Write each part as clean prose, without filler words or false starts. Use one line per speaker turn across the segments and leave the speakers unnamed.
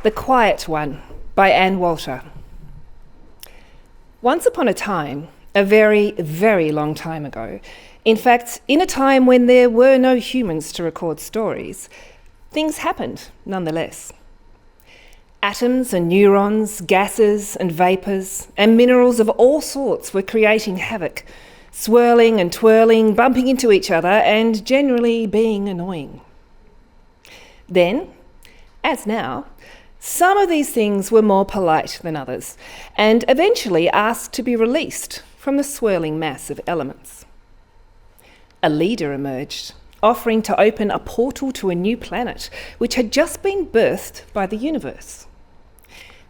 The Quiet One by Anne Walter. Once upon a time, a very, very long time ago, in fact, in a time when there were no humans to record stories, things happened nonetheless. Atoms and neurons, gases and vapours, and minerals of all sorts were creating havoc, swirling and twirling, bumping into each other, and generally being annoying. Then, as now, some of these things were more polite than others, and eventually asked to be released from the swirling mass of elements. A leader emerged, offering to open a portal to a new planet, which had just been birthed by the universe.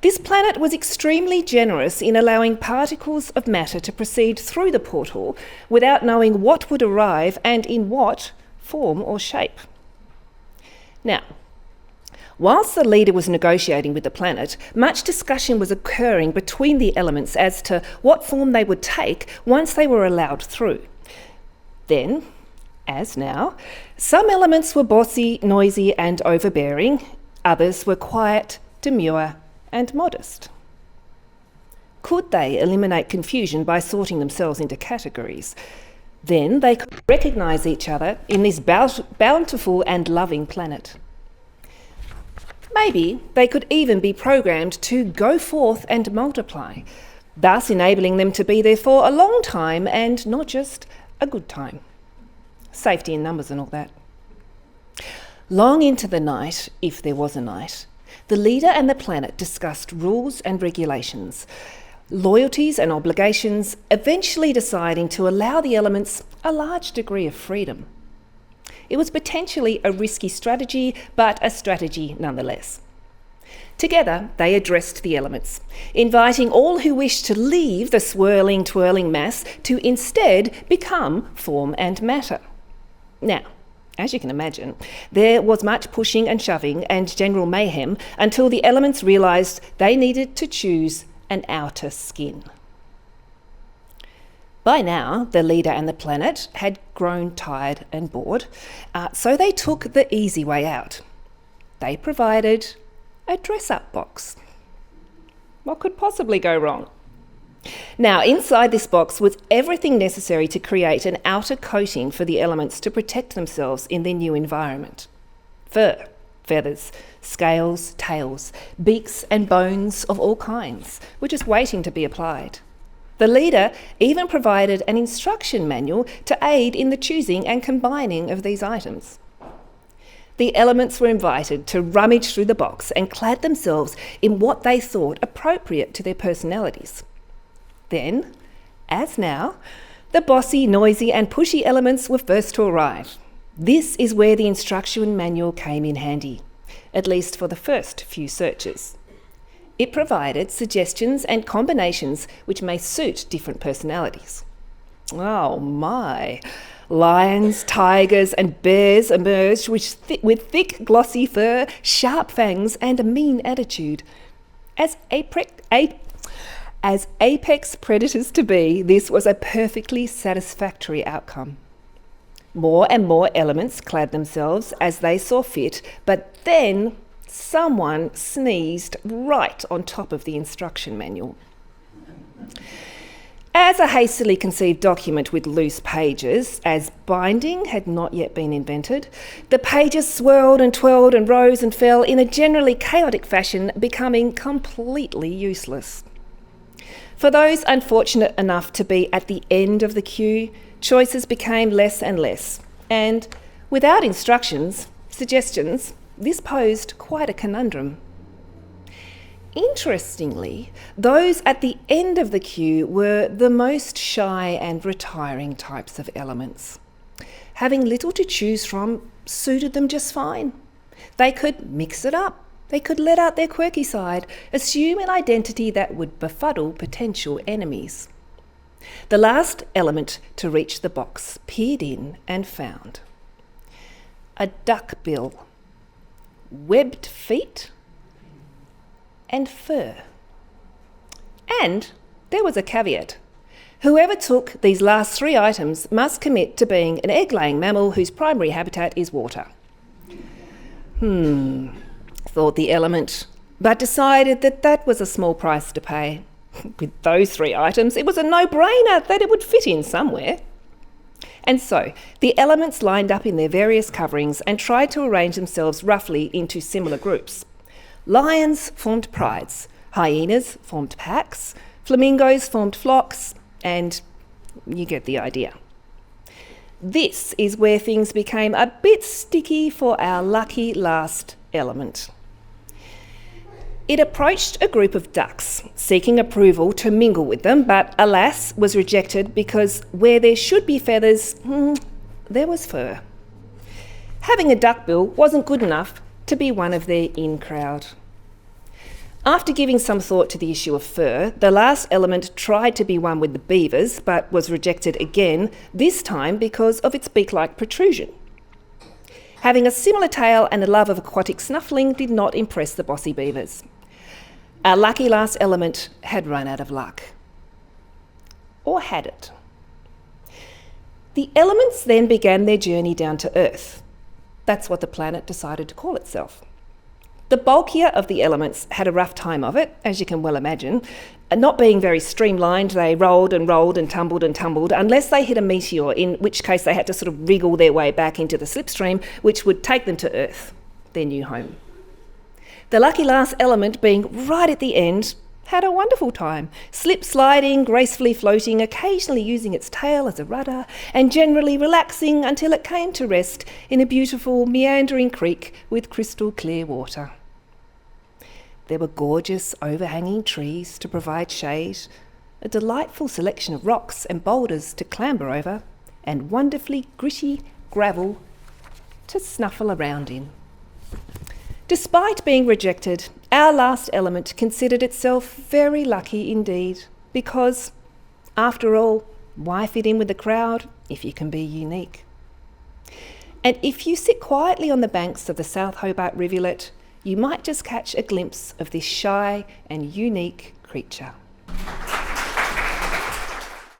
This planet was extremely generous in allowing particles of matter to proceed through the portal without knowing what would arrive and in what form or shape. Now, whilst the leader was negotiating with the planet, much discussion was occurring between the elements as to what form they would take once they were allowed through. Then, as now, some elements were bossy, noisy and overbearing, others were quiet, demure and modest. Could they eliminate confusion by sorting themselves into categories? Then they could recognise each other in this bountiful and loving planet. Maybe they could even be programmed to go forth and multiply, thus enabling them to be there for a long time and not just a good time. Safety in numbers and all that. Long into the night, if there was a night, the leader and the planet discussed rules and regulations, loyalties and obligations, eventually deciding to allow the elements a large degree of freedom. It was potentially a risky strategy, but a strategy nonetheless. Together, they addressed the elements, inviting all who wished to leave the swirling, twirling mass to instead become form and matter. Now, as you can imagine, there was much pushing and shoving and general mayhem until the elements realised they needed to choose an outer skin. By now, the leader and the planet had grown tired and bored, so they took the easy way out. They provided a dress-up box. What could possibly go wrong? Now, inside this box was everything necessary to create an outer coating for the elements to protect themselves in their new environment. Fur, feathers, scales, tails, beaks and bones of all kinds were just waiting to be applied. The leader even provided an instruction manual to aid in the choosing and combining of these items. The elements were invited to rummage through the box and clad themselves in what they thought appropriate to their personalities. Then, as now, the bossy, noisy and pushy elements were first to arrive. This is where the instruction manual came in handy, at least for the first few searches. It provided suggestions and combinations which may suit different personalities. Oh my! Lions, tigers and bears emerged with thick glossy fur, sharp fangs and a mean attitude. As apex predators to be, this was a perfectly satisfactory outcome. More and more elements clad themselves as they saw fit, but then someone sneezed right on top of the instruction manual. As a hastily conceived document with loose pages, as binding had not yet been invented, the pages swirled and twirled and rose and fell in a generally chaotic fashion, becoming completely useless. For those unfortunate enough to be at the end of the queue, choices became less and less, and without suggestions, this posed quite a conundrum. Interestingly, those at the end of the queue were the most shy and retiring types of elements. Having little to choose from suited them just fine. They could mix it up. They could let out their quirky side, assume an identity that would befuddle potential enemies. The last element to reach the box peered in and found a duck bill, webbed feet, and fur. And there was a caveat. Whoever took these last three items must commit to being an egg-laying mammal whose primary habitat is water. Thought the element but decided that that was a small price to pay. With those 3 items, it was a no-brainer that it would fit in somewhere. And so, the elements lined up in their various coverings and tried to arrange themselves roughly into similar groups. Lions formed prides, hyenas formed packs, flamingos formed flocks, and you get the idea. This is where things became a bit sticky for our lucky last element. It approached a group of ducks, seeking approval to mingle with them, but alas, was rejected because where there should be feathers, there was fur. Having a duckbill wasn't good enough to be one of their in crowd. After giving some thought to the issue of fur, the last element tried to be one with the beavers, but was rejected again, this time because of its beak-like protrusion. Having a similar tail and a love of aquatic snuffling did not impress the bossy beavers. Our lucky last element had run out of luck. Or had it? The elements then began their journey down to Earth. That's what the planet decided to call itself. The bulkier of the elements had a rough time of it, as you can well imagine. Not being very streamlined, they rolled and rolled and tumbled, unless they hit a meteor, in which case they had to sort of wriggle their way back into the slipstream, which would take them to Earth, their new home. The lucky last element, being right at the end, had a wonderful time, slip-sliding, gracefully floating, occasionally using its tail as a rudder, and generally relaxing until it came to rest in a beautiful meandering creek with crystal clear water. There were gorgeous overhanging trees to provide shade, a delightful selection of rocks and boulders to clamber over, and wonderfully gritty gravel to snuffle around in. Despite being rejected, our last element considered itself very lucky indeed, because, after all, why fit in with the crowd if you can be unique? And if you sit quietly on the banks of the South Hobart rivulet, you might just catch a glimpse of this shy and unique creature.